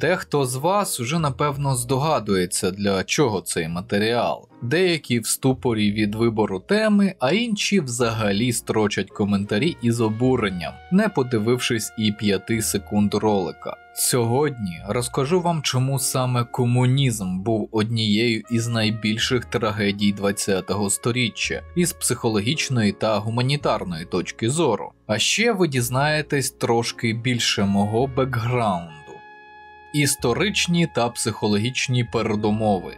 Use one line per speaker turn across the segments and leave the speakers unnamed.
Дехто з вас уже напевно здогадується, для чого цей матеріал. Деякі в ступорі від вибору теми, а інші взагалі строчать коментарі із обуренням, не подивившись і 5 секунд ролика. Сьогодні розкажу вам, чому саме комунізм був однією із найбільших трагедій ХХ століття із психологічної та гуманітарної точки зору. А ще ви дізнаєтесь трошки більше мого бекграунду. Історичні та психологічні передумови.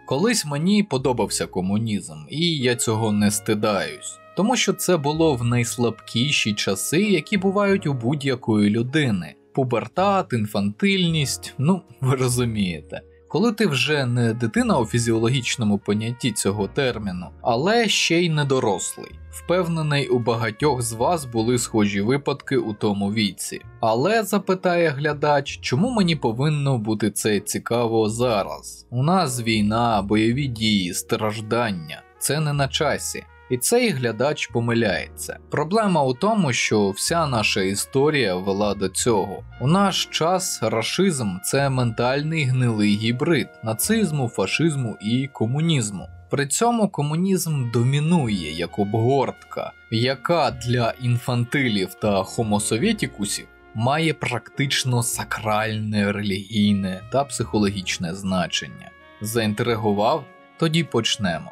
Колись мені подобався комунізм, і я цього не стидаюсь, тому що це було в найслабкіші часи, які бувають у будь-якої людини. Пубертат, інфантильність, ви розумієте. Коли ти вже не дитина у фізіологічному понятті цього терміну, але ще й не дорослий. Впевнений, у багатьох з вас були схожі випадки у тому віці. Але, запитає глядач, чому мені повинно бути це цікаво зараз? У нас війна, бойові дії, страждання. Це не на часі. І цей глядач помиляється. Проблема у тому, що вся наша історія вела до цього. У наш час рашизм – це ментальний гнилий гібрид нацизму, фашизму і комунізму. При цьому комунізм домінує як обгортка, яка для інфантилів та хомосовєтікусів має практично сакральне, релігійне та психологічне значення. Заінтригував? Тоді почнемо.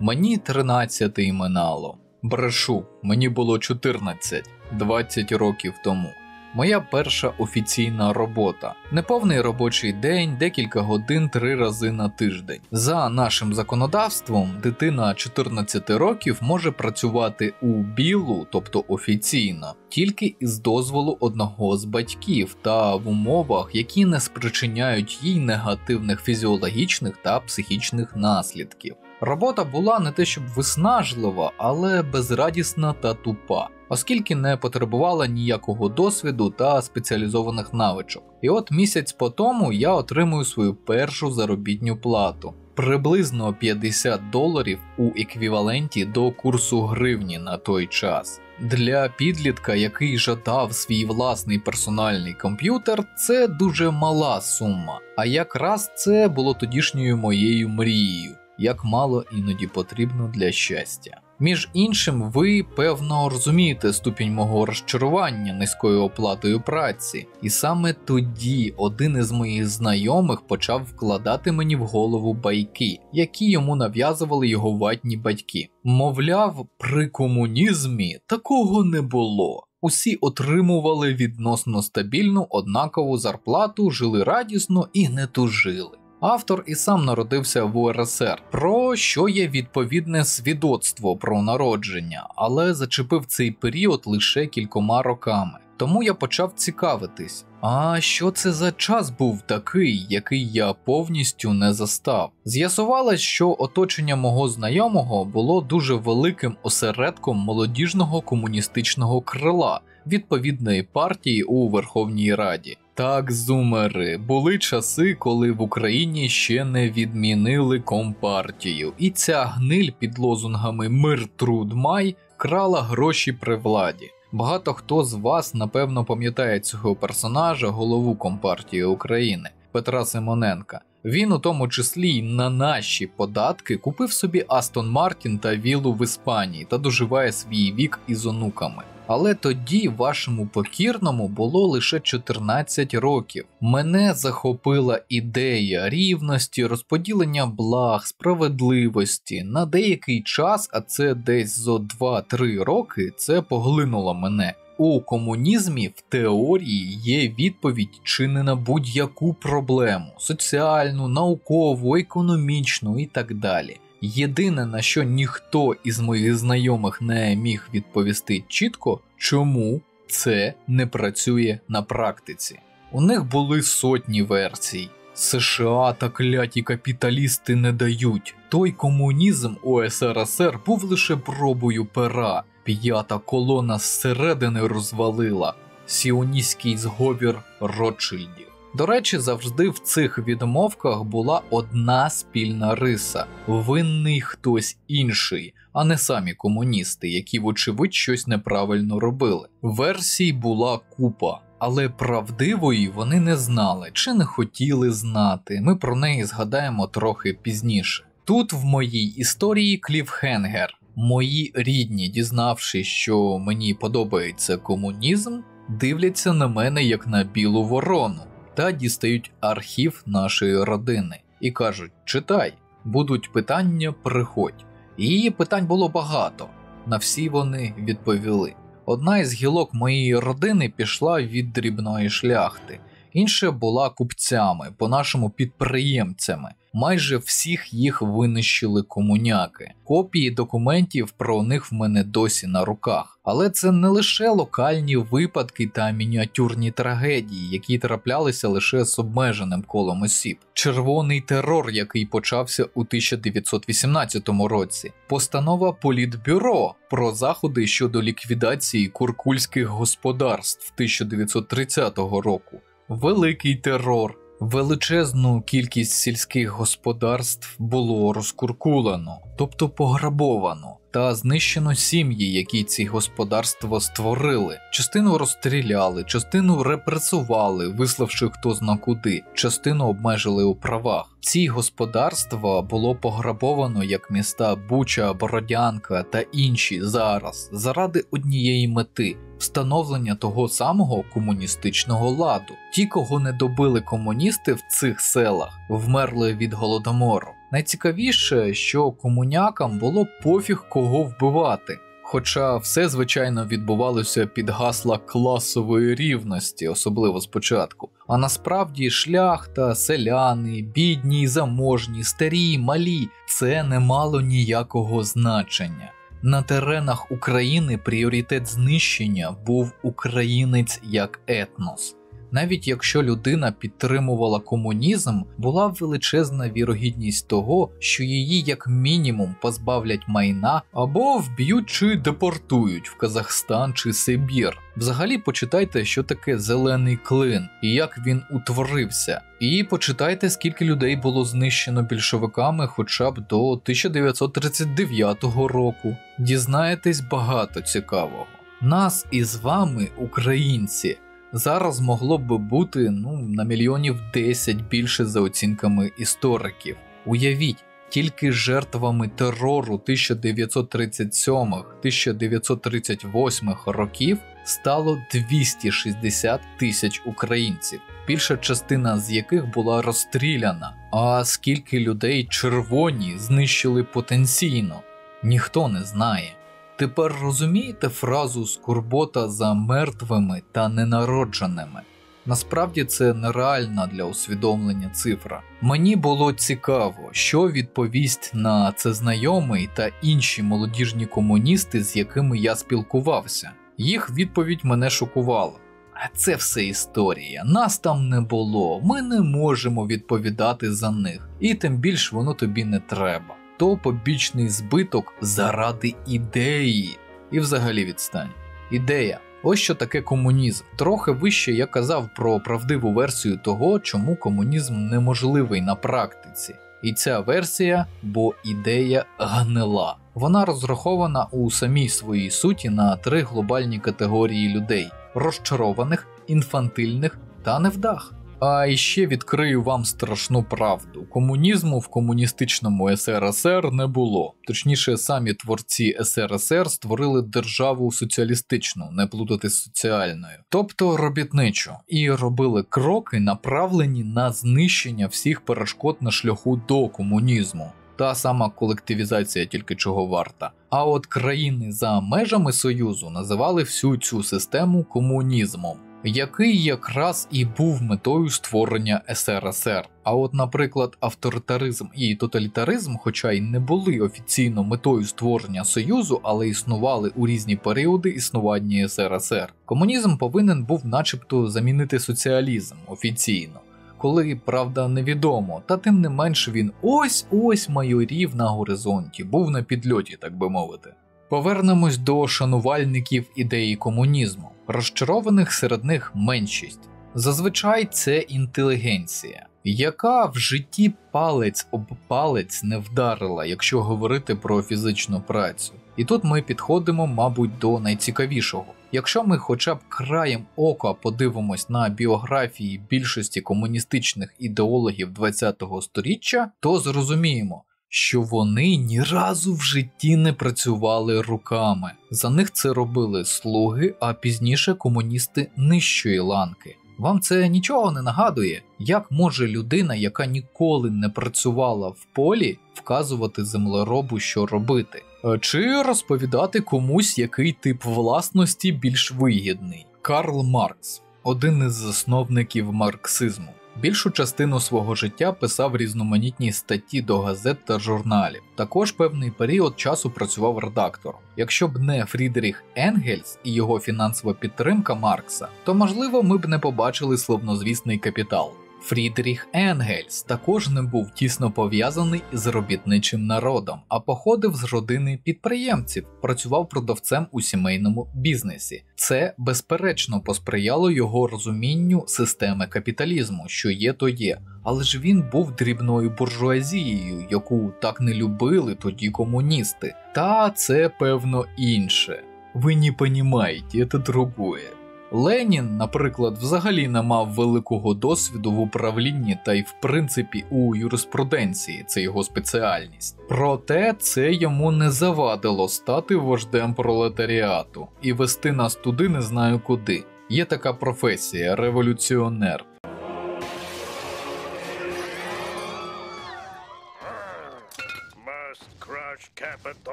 Мені 13 минало. Брешу, мені було 14, 20 років тому. Моя перша офіційна робота. Неповний робочий день, декілька годин 3 рази на тиждень. За нашим законодавством, дитина 14 років може працювати у білу, тобто офіційно, тільки із дозволу одного з батьків та в умовах, які не спричиняють їй негативних фізіологічних та психічних наслідків. Робота була не те щоб виснажлива, але безрадісна та тупа, оскільки не потребувала ніякого досвіду та спеціалізованих навичок. І от місяць по тому я отримую свою першу заробітну плату. Приблизно $50 у еквіваленті до курсу гривні на той час. Для підлітка, який жадав свій власний персональний комп'ютер, це дуже мала сума, а якраз це було тодішньою моєю мрією. Як мало іноді потрібно для щастя. Між іншим, ви, певно, розумієте ступінь мого розчарування низькою оплатою праці. І саме тоді один із моїх знайомих почав вкладати мені в голову байки, які йому нав'язували його ватні батьки. Мовляв, при комунізмі такого не було. Усі отримували відносно стабільну однакову зарплату, жили радісно і не тужили. Автор і сам народився в УРСР, про що є відповідне свідоцтво про народження, але зачепив цей період лише кількома роками. Тому я почав цікавитись, а що це за час був такий, який я повністю не застав? З'ясувалось, що оточення мого знайомого було дуже великим осередком молодіжного комуністичного крила відповідної партії у Верховній Раді. Так, зумери, були часи, коли в Україні ще не відмінили компартію, і ця гниль під лозунгами «Мир, труд, май» крала гроші при владі. Багато хто з вас, напевно, пам'ятає цього персонажа, голову Компартії України, Петра Симоненка. Він у тому числі й на наші податки купив собі Астон Мартін та віллу в Іспанії та доживає свій вік із онуками. Але тоді вашому покірному було лише 14 років. Мене захопила ідея рівності, розподілення благ, справедливості. На деякий час, а це десь зо 2-3 роки, це поглинуло мене. У комунізмі в теорії є відповідь чи не на будь-яку проблему – соціальну, наукову, економічну і так далі. Єдине, на що ніхто із моїх знайомих не міг відповісти чітко, чому це не працює на практиці. У них були сотні версій. США та кляті капіталісти не дають. Той комунізм у СРСР був лише пробою пера. П'ята колона зсередини розвалила. Сіоністський зговір Ротшильдів. До речі, завжди в цих відмовках була одна спільна риса – винний хтось інший, а не самі комуністи, які вочевидь щось неправильно робили. Версій була купа, але правдивої вони не знали чи не хотіли знати, ми про неї згадаємо трохи пізніше. Тут в моїй історії кліфхенгер. Мої рідні, дізнавшись, що мені подобається комунізм, дивляться на мене як на білу ворону та дістають архів нашої родини і кажуть: читай, будуть питання, приходь. І питань було багато, на всі вони відповіли. Одна із гілок моєї родини пішла від дрібної шляхти, інша була купцями, по-нашому підприємцями. Майже всіх їх винищили комуняки. Копії документів про них в мене досі на руках. Але це не лише локальні випадки та мініатюрні трагедії, які траплялися лише з обмеженим колом осіб. Червоний терор, який почався у 1918 році. Постанова Політбюро про заходи щодо ліквідації куркульських господарств 1930 року. Великий терор. Величезну кількість сільських господарств було розкуркулено, тобто пограбовано, та знищено сім'ї, які ці господарства створили. Частину розстріляли, частину репресували, виславши хто зна куди, частину обмежили у правах. Ці господарства було пограбовано як міста Буча, Бородянка та інші зараз, заради однієї мети – встановлення того самого комуністичного ладу. Ті, кого не добили комуністи в цих селах, вмерли від голодомору. Найцікавіше, що комунякам було пофіг кого вбивати. Хоча все, звичайно, відбувалося під гасла класової рівності, особливо спочатку. А насправді шляхта, селяни, бідні, заможні, старі, малі – це не мало ніякого значення. На теренах України пріоритет знищення був українець як етнос. Навіть якщо людина підтримувала комунізм, була величезна вірогідність того, що її як мінімум позбавлять майна або вб'ють чи депортують в Казахстан чи Сибір. Взагалі почитайте, що таке зелений клин і як він утворився. І почитайте, скільки людей було знищено більшовиками хоча б до 1939 року. Дізнаєтесь багато цікавого. Нас із вами, українці, зараз могло б бути, на мільйонів 10 більше за оцінками істориків. Уявіть, тільки жертвами терору 1937-1938 років стало 260 тисяч українців, більша частина з яких була розстріляна. А скільки людей червоні знищили потенційно, ніхто не знає. Тепер розумієте фразу «скорбота за мертвими та ненародженими»? Насправді це нереальна для усвідомлення цифра. Мені було цікаво, що відповість на це знайомий та інші молодіжні комуністи, з якими я спілкувався. Їх відповідь мене шокувала. А це все історія, нас там не було, ми не можемо відповідати за них, і тим більш воно тобі не треба. То побічний збиток заради ідеї. І взагалі відстань. Ідея. Ось що таке комунізм. Трохи вище я казав про правдиву версію того, чому комунізм неможливий на практиці. І ця версія, бо ідея гнила. Вона розрахована у самій своїй суті на 3 глобальні категорії людей – розчарованих, інфантильних та невдах. А іще відкрию вам страшну правду. Комунізму в комуністичному СРСР не було. Точніше, самі творці СРСР створили державу соціалістичну, не плутати з соціальною. Тобто робітничу. І робили кроки, направлені на знищення всіх перешкод на шляху до комунізму. Та сама колективізація тільки чого варта. А от країни за межами Союзу називали всю цю систему комунізмом, який якраз і був метою створення СРСР. А от, наприклад, авторитаризм і тоталітаризм, хоча й не були офіційно метою створення Союзу, але існували у різні періоди існування СРСР. Комунізм повинен був начебто замінити соціалізм офіційно. Коли, правда, невідомо, та тим не менш він ось-ось майорів на горизонті, був на підльоті, так би мовити. Повернемось до шанувальників ідеї комунізму. Розчарованих серед них меншість. Зазвичай це інтелігенція, яка в житті палець об палець не вдарила, якщо говорити про фізичну працю. І тут ми підходимо, мабуть, до найцікавішого. Якщо ми хоча б краєм ока подивимось на біографії більшості комуністичних ідеологів ХХ століття, то зрозуміємо, що вони ні разу в житті не працювали руками. За них це робили слуги, а пізніше комуністи нижчої ланки. Вам це нічого не нагадує? Як може людина, яка ніколи не працювала в полі, вказувати землеробу, що робити? Чи розповідати комусь, який тип власності більш вигідний? Карл Маркс – один із засновників марксизму. Більшу частину свого життя писав різноманітні статті до газет та журналів. Також певний період часу працював редактором. Якщо б не Фрідріх Енгельс і його фінансова підтримка Маркса, то можливо ми б не побачили славнозвісний «Капітал». Фрідріх Енгельс також не був тісно пов'язаний з робітничим народом, а походив з родини підприємців, працював продавцем у сімейному бізнесі. Це, безперечно, посприяло його розумінню системи капіталізму, що є то є. Але ж він був дрібною буржуазією, яку так не любили тоді комуністи. Та це, певно, інше. Ви не понімаєте, це другое. Ленін, наприклад, взагалі не мав великого досвіду в управлінні та й в принципі у юриспруденції, це його спеціальність. Проте це йому не завадило стати вождем пролетаріату і вести нас туди не знаю куди. Є така професія – революціонер.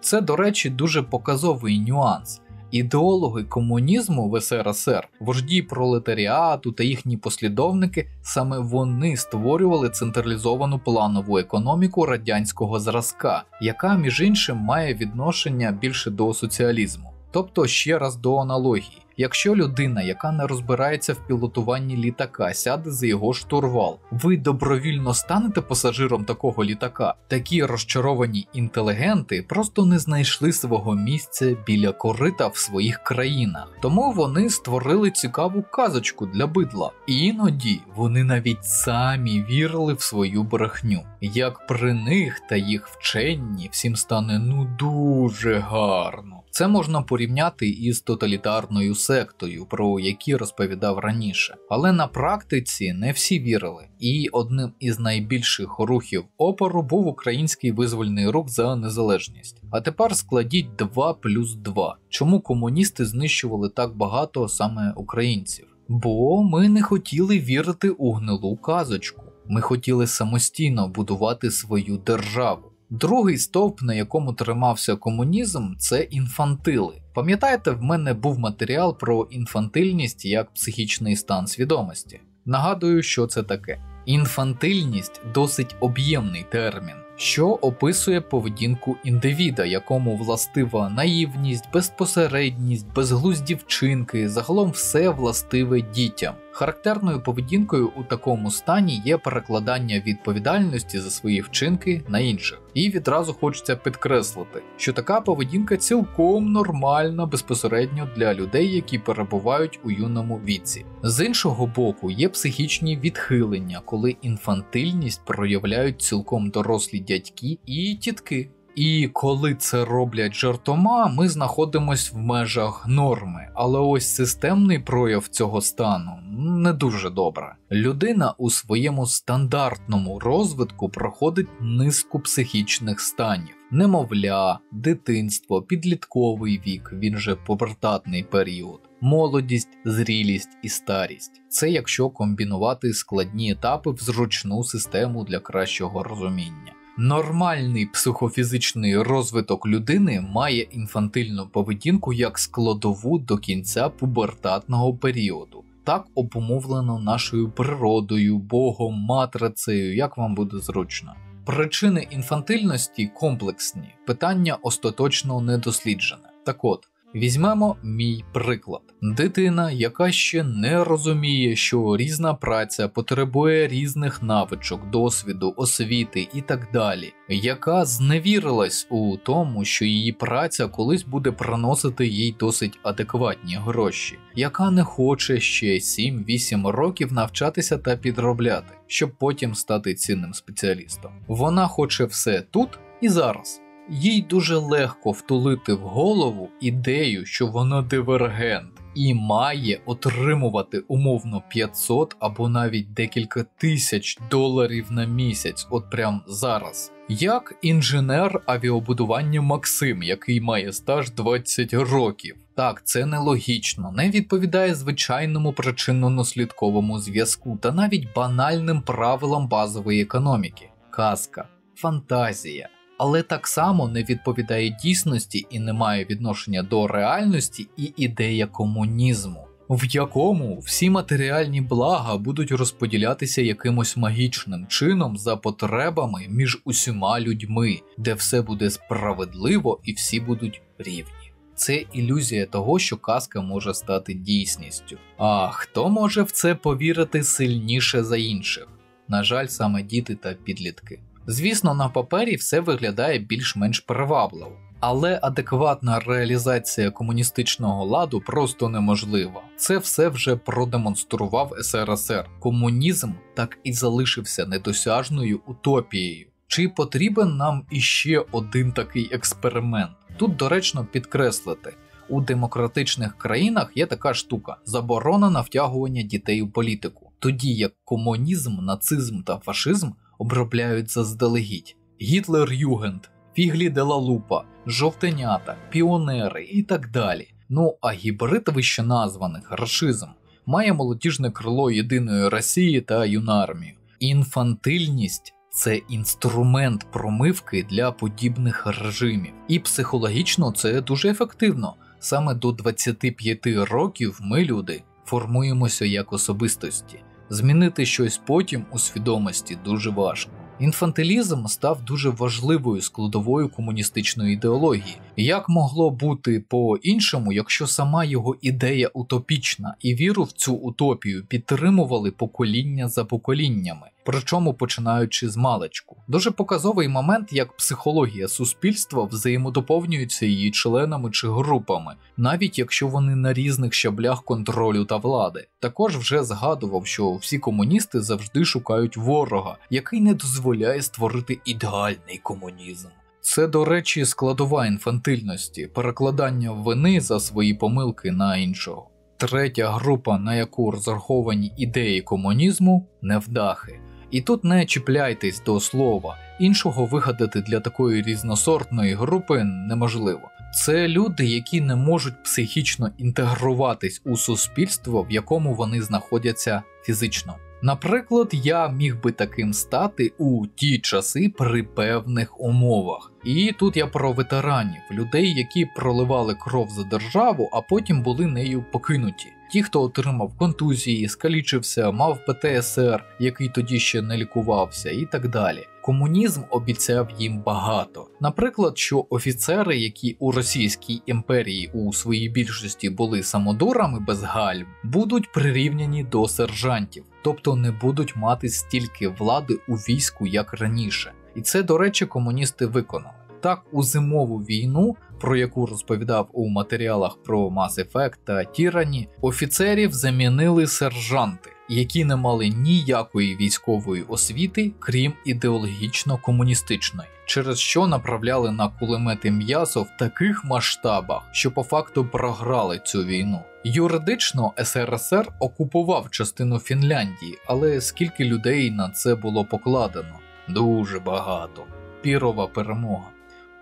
Це, до речі, дуже показовий нюанс. Ідеологи комунізму в СРСР, вожді пролетаріату та їхні послідовники, саме вони створювали централізовану планову економіку радянського зразка, яка, між іншим, має відношення більше до соціалізму. Тобто, ще раз до аналогії. Якщо людина, яка не розбирається в пілотуванні літака, сяде за його штурвал, ви добровільно станете пасажиром такого літака? Такі розчаровані інтелігенти просто не знайшли свого місця біля корита в своїх країнах. Тому вони створили цікаву казочку для бидла. І іноді вони навіть самі вірили в свою брехню. Як при них та їх вченні всім стане дуже гарно. Це можна порівняти із тоталітарною сектою, про які розповідав раніше. Але на практиці не всі вірили. І одним із найбільших рухів опору був український визвольний рух за незалежність. А тепер складіть 2+2. Чому комуністи знищували так багато саме українців? Бо ми не хотіли вірити у гнилу казочку. Ми хотіли самостійно будувати свою державу. Другий стовп, на якому тримався комунізм, це інфантили. Пам'ятаєте, в мене був матеріал про інфантильність як психічний стан свідомості? Нагадую, що це таке. Інфантильність – досить об'ємний термін, що описує поведінку індивіда, якому властива наївність, безпосередність, безглузді вчинки, загалом все властиве дітям. Характерною поведінкою у такому стані є перекладання відповідальності за свої вчинки на інших. І відразу хочеться підкреслити, що така поведінка цілком нормальна безпосередньо для людей, які перебувають у юному віці. З іншого боку, є психічні відхилення, коли інфантильність проявляють цілком дорослі дядьки і тітки. І коли це роблять жартома, ми знаходимось в межах норми, але ось системний прояв цього стану не дуже добре. Людина у своєму стандартному розвитку проходить низку психічних станів. Немовля, дитинство, підлітковий вік, він же пубертатний період, молодість, зрілість і старість. Це якщо комбінувати складні етапи в зручну систему для кращого розуміння. Нормальний психофізичний розвиток людини має інфантильну поведінку як складову до кінця пубертатного періоду. Так обумовлено нашою природою, Богом, матрицею, як вам буде зручно. Причини інфантильності комплексні, питання остаточно не досліджене. Так от, візьмемо мій приклад. Дитина, яка ще не розуміє, що різна праця потребує різних навичок, досвіду, освіти і так далі, яка зневірилась у тому, що її праця колись буде приносити їй досить адекватні гроші, яка не хоче ще 7-8 років навчатися та підробляти, щоб потім стати цінним спеціалістом. Вона хоче все тут і зараз. Їй дуже легко втулити в голову ідею, що вона дивергент і має отримувати умовно 500 або навіть декілька тисяч доларів на місяць, от прям зараз. Як інженер авіабудування Максим, який має стаж 20 років. Так, це нелогічно, не відповідає звичайному причинно-наслідковому зв'язку та навіть банальним правилам базової економіки. Казка, фантазія. Але так само не відповідає дійсності і не має відношення до реальності і ідея комунізму, в якому всі матеріальні блага будуть розподілятися якимось магічним чином за потребами між усіма людьми, де все буде справедливо і всі будуть рівні. Це ілюзія того, що казка може стати дійсністю. А хто може в це повірити сильніше за інших? На жаль, саме діти та підлітки. Звісно, на папері все виглядає більш-менш привабливо, але адекватна реалізація комуністичного ладу просто неможлива. Це все вже продемонстрував СРСР. Комунізм так і залишився недосяжною утопією. Чи потрібен нам іще один такий експеримент? Тут доречно підкреслити, у демократичних країнах є така штука – заборона на втягування дітей у політику, тоді як комунізм, нацизм та фашизм обробляють заздалегідь. Гітлер-Югенд, Фіглі де ла Лупа, жовтенята, піонери і так далі. Ну а гібрид вищеназваних, рашизм, має молодіжне крило Єдиної Росії та Юнармію. Інфантильність – це інструмент промивки для подібних режимів. І психологічно це дуже ефективно. Саме до 25 років ми, люди, формуємося як особистості. Змінити щось потім у свідомості дуже важко. Інфантилізм став дуже важливою складовою комуністичної ідеології. Як могло бути по-іншому, якщо сама його ідея утопічна і віру в цю утопію підтримували покоління за поколіннями, причому починаючи з маличку. Дуже показовий момент, як психологія суспільства взаємодоповнюється її членами чи групами, навіть якщо вони на різних щаблях контролю та влади. Також вже згадував, що всі комуністи завжди шукають ворога, який не дозволяє створити ідеальний комунізм. Це, до речі, складова інфантильності, перекладання вини за свої помилки на іншого. Третя група, на яку розраховані ідеї комунізму – невдахи. І тут не чіпляйтесь до слова, іншого вигадати для такої різносортної групи неможливо. Це люди, які не можуть психічно інтегруватись у суспільство, в якому вони знаходяться фізично. Наприклад, я міг би таким стати у ті часи при певних умовах. І тут я про ветеранів, людей, які проливали кров за державу, а потім були нею покинуті. Ті, хто отримав контузії, скалічився, мав ПТСР, який тоді ще не лікувався і так далі. Комунізм обіцяв їм багато. Наприклад, що офіцери, які у Російській імперії у своїй більшості були самодурами без гальм, будуть прирівняні до сержантів, тобто не будуть мати стільки влади у війську, як раніше. І це, до речі, комуністи виконали. Так, у зимову війну, про яку розповідав у матеріалах про Mass Effect та Tyranny, офіцерів замінили сержанти, які не мали ніякої військової освіти, крім ідеологічно-комуністичної, через що направляли на кулемети м'ясо в таких масштабах, що по факту програли цю війну. Юридично СРСР окупував частину Фінляндії, але скільки людей на це було покладено? Дуже багато. Пірова перемога.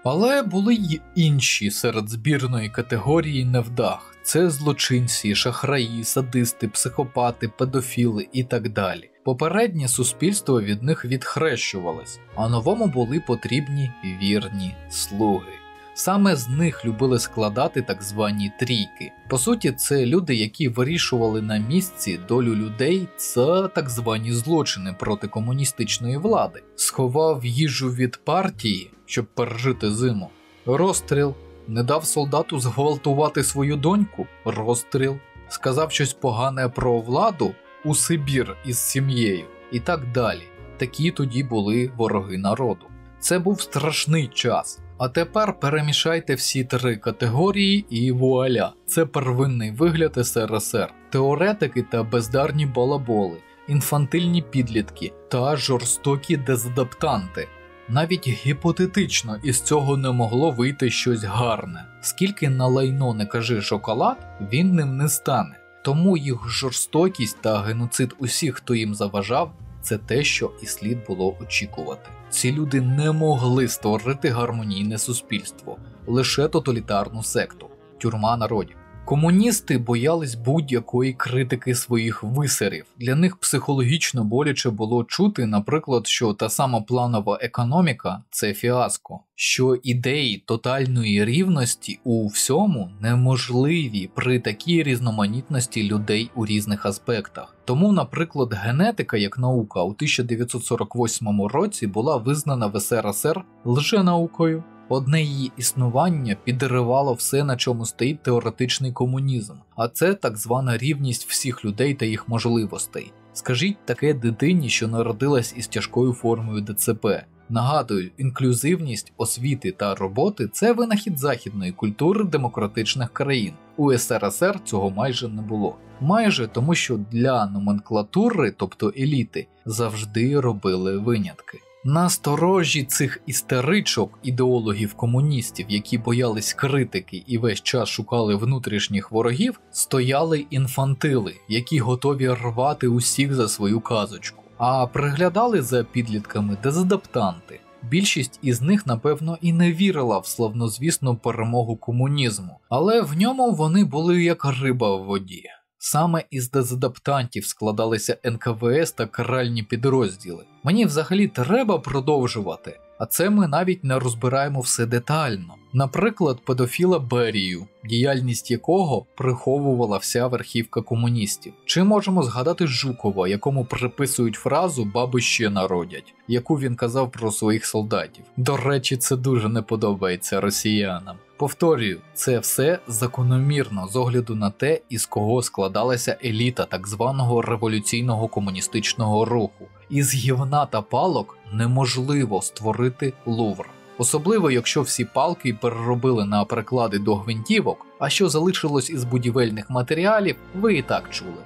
Але були й інші серед збірної категорії невдах. Це злочинці, шахраї, садисти, психопати, педофіли і так далі. Попереднє суспільство від них відхрещувалось, а новому були потрібні вірні слуги. Саме з них любили складати так звані трійки. По суті, це люди, які вирішували на місці долю людей за так звані злочини проти комуністичної влади. Сховав їжу від партії, щоб пережити зиму. Розстріл. Не дав солдату зґвалтувати свою доньку. Розстріл. Сказав щось погане про владу. У Сибір із сім'єю. І так далі. Такі тоді були вороги народу. Це був страшний час. А тепер перемішайте всі три категорії і вуаля. Це первинний вигляд СРСР. Теоретики та бездарні балаболи, інфантильні підлітки та жорстокі дезадаптанти. Навіть гіпотетично із цього не могло вийти щось гарне. Скільки на лайно не кажи шоколад, він ним не стане. Тому їх жорстокість та геноцид усіх, хто їм заважав, це те, що і слід було очікувати. Ці люди не могли створити гармонійне суспільство, лише тоталітарну секту – тюрма народів. Комуністи боялись будь-якої критики своїх висерів. Для них психологічно боляче було чути, наприклад, що та сама планова економіка – це фіаско, що ідеї тотальної рівності у всьому неможливі при такій різноманітності людей у різних аспектах. Тому, наприклад, генетика як наука у 1948 році була визнана в СРСР лженаукою. Одне її існування підривало все, на чому стоїть теоретичний комунізм, а це так звана рівність всіх людей та їх можливостей. Скажіть таке дитині, що народилась із тяжкою формою ДЦП. Нагадую, інклюзивність освіти та роботи – це винахід західної культури демократичних країн. У СРСР цього майже не було. Майже тому, що для номенклатури, тобто еліти, завжди робили винятки. На сторожі цих істеричок, ідеологів-комуністів, які боялись критики і весь час шукали внутрішніх ворогів, стояли інфантили, які готові рвати усіх за свою казочку. А приглядали за підлітками дезадаптанти. Більшість із них, напевно, і не вірила в славнозвісну перемогу комунізму, але в ньому вони були як риба в воді. Саме із дезадаптантів складалися НКВС та каральні підрозділи. Мені взагалі треба продовжувати, а це ми навіть не розбираємо все детально. Наприклад, педофіла Берію, діяльність якого приховувала вся верхівка комуністів. Чи можемо згадати Жукова, якому приписують фразу «баби ще народять», яку він казав про своїх солдатів. До речі, це дуже не подобається росіянам. Повторюю, це все закономірно з огляду на те, із кого складалася еліта так званого революційного комуністичного руху. Із гівна та палок неможливо створити Лувр. Особливо, якщо всі палки переробили на приклади до гвинтівок, а що залишилось із будівельних матеріалів, ви і так чули.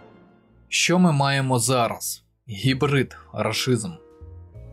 Що ми маємо зараз? Гібрид, рашизм.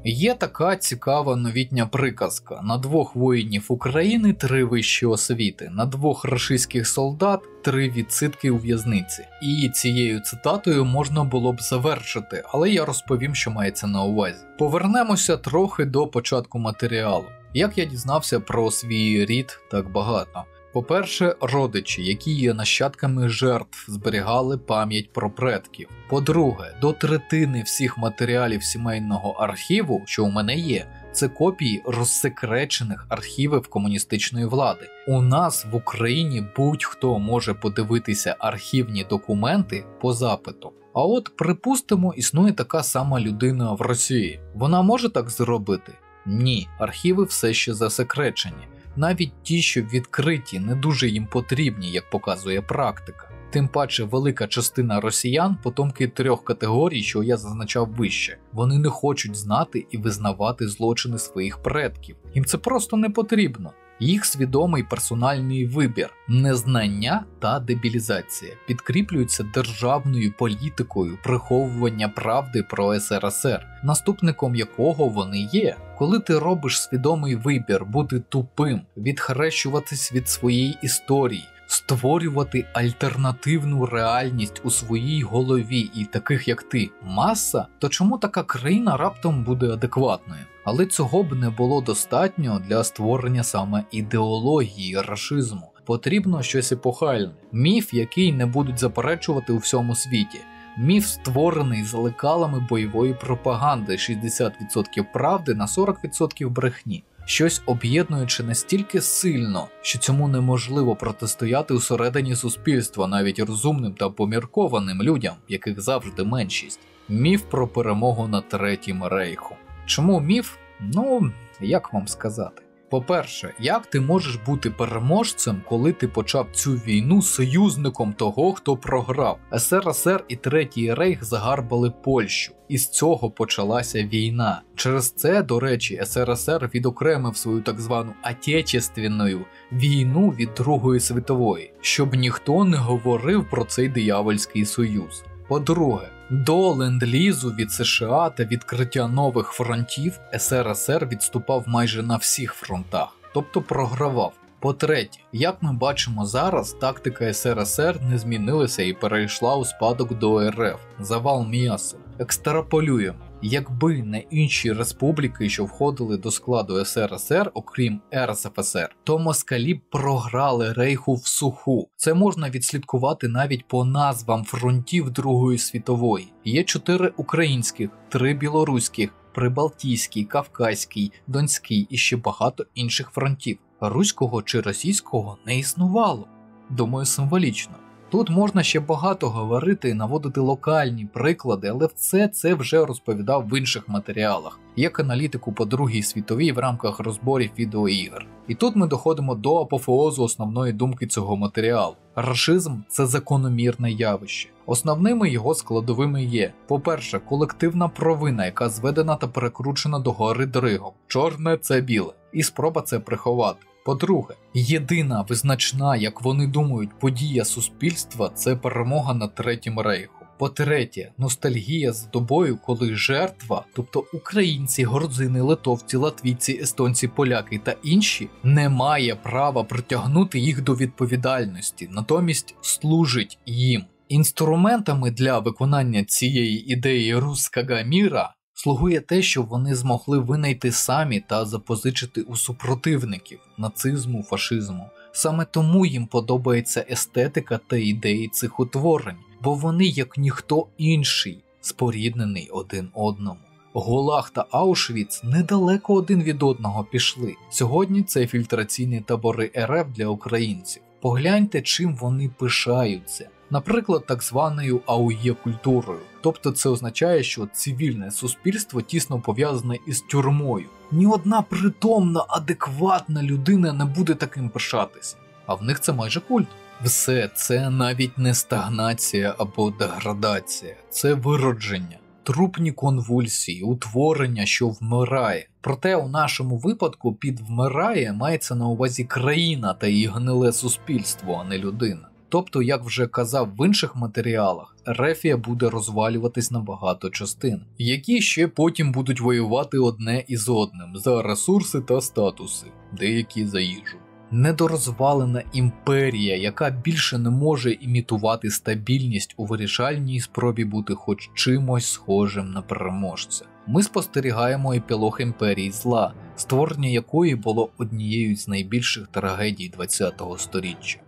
Є така цікава новітня приказка: на 2 воїнів України 3 вищі освіти, на 2 рашистських солдат 3 відсидки у в'язниці. І цією цитатою можна було б завершити, але я розповім, що мається на увазі. Повернемося трохи до початку матеріалу. Як я дізнався про свій рід так багато? По-перше, родичі, які є нащадками жертв, зберігали пам'ять про предків. По-друге, до третини всіх матеріалів сімейного архіву, що у мене є, це копії розсекречених архівів комуністичної влади. У нас в Україні будь-хто може подивитися архівні документи по запиту. А от, припустимо, існує така сама людина в Росії. Вона може так зробити? Ні, архіви все ще засекречені. Навіть ті, що відкриті, не дуже їм потрібні, як показує практика. Тим паче велика частина росіян – потомки 3 категорій, що я зазначав вище. Вони не хочуть знати і визнавати злочини своїх предків. Їм це просто не потрібно. Їх свідомий персональний вибір, незнання та дебілізація підкріплюються державною політикою приховування правди про СРСР, наступником якого вони є. Коли ти робиш свідомий вибір бути тупим, відхрещуватись від своєї історії, створювати альтернативну реальність у своїй голові і таких як ти маса, то чому така країна раптом буде адекватною? Але цього б не було достатньо для створення саме ідеології рашизму. Потрібно щось епохальне. Міф, який не будуть заперечувати у всьому світі. Міф, створений за лекалами бойової пропаганди, 60% правди на 40% брехні. Щось об'єднуючи настільки сильно, що цьому неможливо протистояти усередині суспільства навіть розумним та поміркованим людям, яких завжди меншість. Міф про перемогу над Третім Рейхом. Чому міф? Ну, як вам сказати? По-перше, як ти можеш бути переможцем, коли ти почав цю війну союзником того, хто програв? СРСР і Третій Рейх загарбали Польщу. І з цього почалася війна. Через це, до речі, СРСР відокремив свою так звану «отечественну» війну від Другої світової, щоб ніхто не говорив про цей диявольський союз. По-друге, До ленд-лізу від США та відкриття нових фронтів СРСР відступав майже на всіх фронтах, тобто програвав. По-третє, як ми бачимо зараз, тактика СРСР не змінилася і перейшла у спадок до РФ. Завал м'яса. Екстраполюємо. Якби не інші республіки, що входили до складу СРСР, окрім РСФСР, то москалі б програли Рейху в суху. Це можна відслідкувати навіть по назвам фронтів Другої світової. Є 4 українських, 3 білоруських, Прибалтійський, Кавказький, Донський і ще багато інших фронтів. Руського чи російського не існувало. Думаю, символічно. Тут можна ще багато говорити і наводити локальні приклади, але це вже розповідав в інших матеріалах, як аналітику по Другій світовій в рамках розборів відеоігр. І тут ми доходимо до апофеозу основної думки цього матеріалу. Рашизм – це закономірне явище. Основними його складовими є: по-перше, колективна провина, яка зведена та перекручена догори дригом. Чорне – це біле. І спроба це приховати. По-друге, єдина визначна, як вони думають, подія суспільства – це перемога над Третім Рейхом. По-третє, ностальгія за добою, коли жертва, тобто українці, грузини, литовці, латвійці, естонці, поляки та інші, не має права притягнути їх до відповідальності, натомість служить їм. Інструментами для виконання цієї ідеї руського міра слугує те, що вони змогли винайти самі та запозичити у супротивників нацизму, фашизму. Саме тому їм подобається естетика та ідеї цих утворень, бо вони, як ніхто інший, споріднений один одному. Гулаг та Аушвіц недалеко один від одного пішли. Сьогодні це фільтраційні табори РФ для українців. Погляньте, чим вони пишаються. Наприклад, так званою АУЄ-культурою. Тобто це означає, що цивільне суспільство тісно пов'язане із тюрмою. Ні одна притомна, адекватна людина не буде таким пишатися. А в них це майже культ. Все це навіть не стагнація або деградація. Це виродження. Трупні конвульсії, утворення, що вмирає. Проте у нашому випадку під «вмирає» мається на увазі країна та її гниле суспільство, а не людина. Тобто, як вже казав в інших матеріалах, Ерефія буде розвалюватись на багато частин, які ще потім будуть воювати одне із одним за ресурси та статуси, деякі за їжу. Недорозвалена імперія, яка більше не може імітувати стабільність у вирішальній спробі бути хоч чимось схожим на переможця. Ми спостерігаємо епілог імперії зла, створення якої було однією з найбільших трагедій ХХ століття.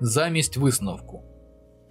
Замість висновку.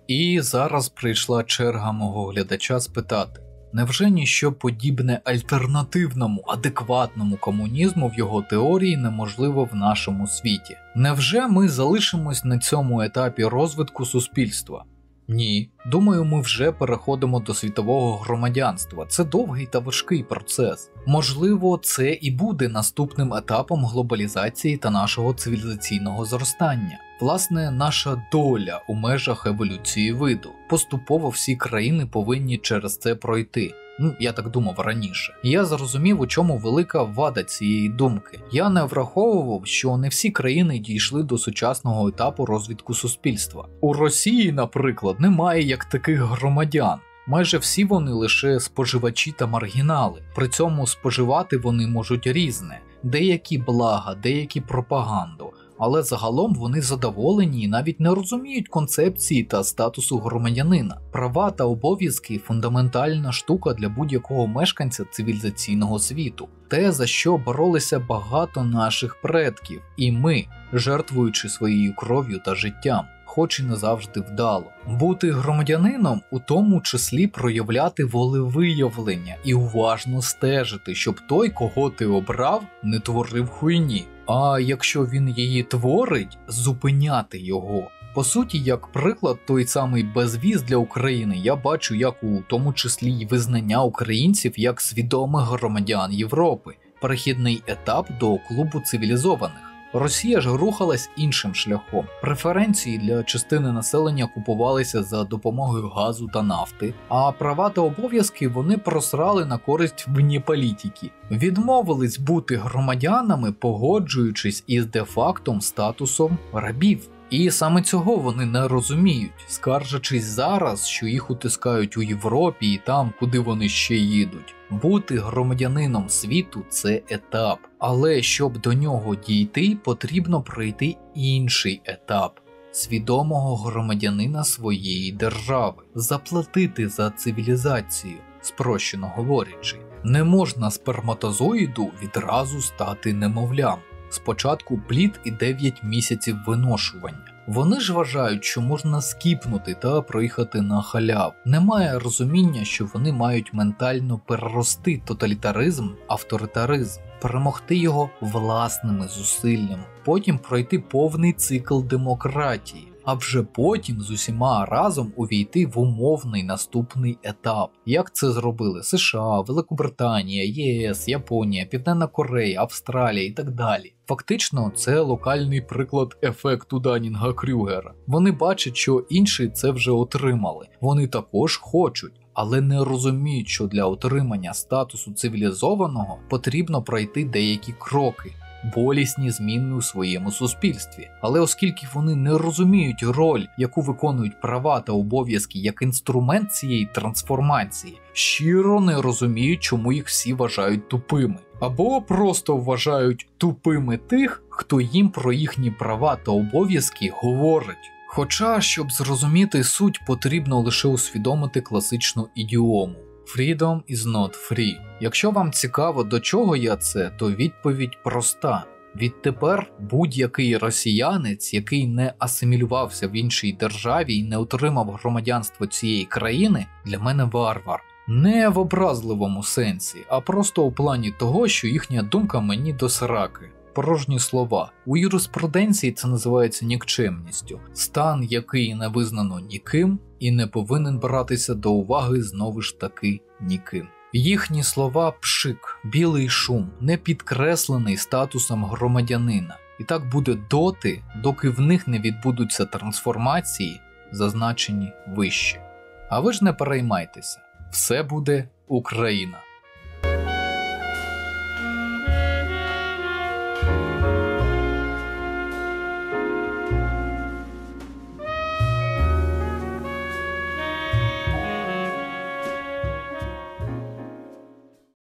І зараз прийшла черга мого глядача спитати, невже ніщо подібне альтернативному, адекватному комунізму в його теорії неможливо в нашому світі? Невже ми залишимось на цьому етапі розвитку суспільства? Ні. Думаю, ми вже переходимо до світового громадянства. Це довгий та важкий процес. Можливо, це і буде наступним етапом глобалізації та нашого цивілізаційного зростання. Власне, наша доля у межах еволюції виду. Поступово всі країни повинні через це пройти. Я так думав раніше. Я зрозумів, у чому велика вада цієї думки. Я не враховував, що не всі країни дійшли до сучасного етапу розвитку суспільства. У Росії, наприклад, немає як таких громадян. Майже всі вони лише споживачі та маргінали. При цьому споживати вони можуть різне. Деякі блага, деякі пропаганду. Але загалом вони задоволені і навіть не розуміють концепції та статусу громадянина. Права та обов'язки – фундаментальна штука для будь-якого мешканця цивілізаційного світу. Те, за що боролися багато наших предків, і ми, жертвуючи своєю кров'ю та життям. Хоч і не завжди вдало. Бути громадянином у тому числі проявляти волевиявлення і уважно стежити, щоб той, кого ти обрав, не творив хуйні. А якщо він її творить, зупиняти його. По суті, як приклад, той самий безвіз для України я бачу як у тому числі й визнання українців як свідомих громадян Європи, перехідний етап до клубу цивілізованих. Росія ж рухалась іншим шляхом. Преференції для частини населення купувалися за допомогою газу та нафти, а права та обов'язки вони просрали на користь внеполітики. Відмовились бути громадянами, погоджуючись із де-фактом статусом рабів. І саме цього вони не розуміють, скаржачись зараз, що їх утискають у Європі і там, куди вони ще їдуть. Бути громадянином світу – це етап, але щоб до нього дійти, потрібно пройти інший етап – свідомого громадянина своєї держави, заплатити за цивілізацію, спрощено говорячи. Не можна сперматозоїду відразу стати немовлям. Спочатку плід і 9 місяців виношування. Вони ж вважають, що можна скіпнути та проїхати на халяву. Немає розуміння, що вони мають ментально перерости тоталітаризм, авторитаризм, перемогти його власними зусиллями, потім пройти повний цикл демократії, а вже потім з усіма разом увійти в умовний наступний етап. Як це зробили США, Великобританія, ЄС, Японія, Південна Корея, Австралія і так далі. Фактично, це локальний приклад ефекту Даннінга-Крюгера. Вони бачать, що інші це вже отримали. Вони також хочуть, але не розуміють, що для отримання статусу цивілізованого потрібно пройти деякі кроки. Болісні зміни у своєму суспільстві. Але оскільки вони не розуміють роль, яку виконують права та обов'язки як інструмент цієї трансформації, щиро не розуміють, чому їх всі вважають тупими. Або просто вважають тупими тих, хто їм про їхні права та обов'язки говорить. Хоча, щоб зрозуміти суть, потрібно лише усвідомити класичну ідіому. Freedom is not free. Якщо вам цікаво, до чого я це, то відповідь проста. Відтепер будь-який росіянець, який не асимілювався в іншій державі і не отримав громадянство цієї країни, для мене варвар. Не в образливому сенсі, а просто у плані того, що їхня думка мені до сраки. Порожні слова. У юриспруденції це називається нікчемністю. Стан, який не визнано ніким і не повинен братися до уваги знову ж таки ніким. Їхні слова пшик, білий шум, не підкреслений статусом громадянина. І так буде доти, доки в них не відбудуться трансформації, зазначені вище. А ви ж не переймайтеся, все буде Україна.